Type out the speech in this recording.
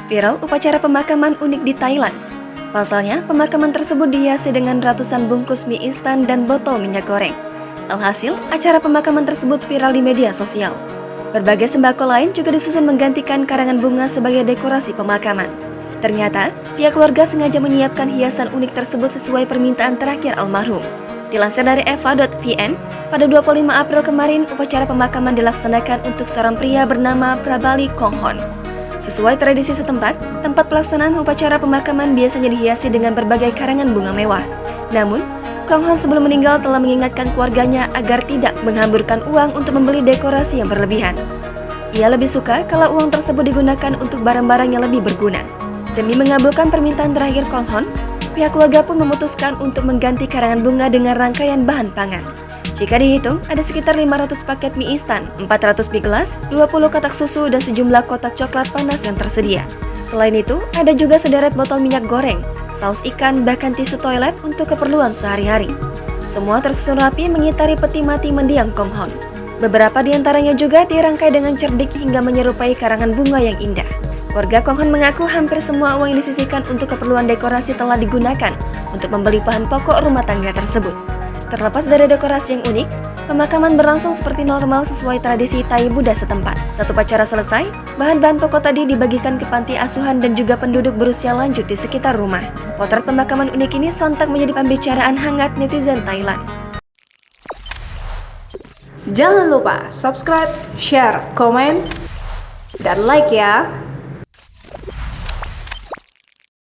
Viral upacara pemakaman unik di Thailand. Pasalnya, pemakaman tersebut dihiasi dengan ratusan bungkus mie instan dan botol minyak goreng. Alhasil, acara pemakaman tersebut viral di media sosial. Berbagai sembako lain juga disusun menggantikan karangan bunga sebagai dekorasi pemakaman. Ternyata, pihak keluarga sengaja menyiapkan hiasan unik tersebut sesuai permintaan terakhir almarhum. Dilansir dari eva.vn, pada 25 April kemarin, upacara pemakaman dilaksanakan untuk seorang pria bernama Prabali Konghon. Sesuai tradisi setempat, tempat pelaksanaan upacara pemakaman biasanya dihiasi dengan berbagai karangan bunga mewah. Namun, Konghon sebelum meninggal telah mengingatkan keluarganya agar tidak menghamburkan uang untuk membeli dekorasi yang berlebihan. Ia lebih suka kalau uang tersebut digunakan untuk barang-barang yang lebih berguna. Demi mengabulkan permintaan terakhir Konghon, pihak keluarga pun memutuskan untuk mengganti karangan bunga dengan rangkaian bahan pangan. Jika dihitung, ada sekitar 500 paket mie instan, 400 mie gelas, 20 kotak susu, dan sejumlah kotak coklat panas yang tersedia. Selain itu, ada juga sederet botol minyak goreng, saus ikan, bahkan tisu toilet untuk keperluan sehari-hari. Semua tersusun rapi mengitari peti mati mendiang Konghon. Beberapa di antaranya juga dirangkai dengan cerdik hingga menyerupai karangan bunga yang indah. Keluarga Konghon mengaku hampir semua uang yang disisihkan untuk keperluan dekorasi telah digunakan untuk membeli bahan pokok rumah tangga tersebut. Terlepas dari dekorasi yang unik, pemakaman berlangsung seperti normal sesuai tradisi Thai Buddha setempat. Saat upacara selesai, bahan-bahan pokok tadi dibagikan ke panti asuhan dan juga penduduk berusia lanjut di sekitar rumah. Potret pemakaman unik ini sontak menjadi pembicaraan hangat netizen Thailand. Jangan lupa subscribe, share, komen, dan like ya!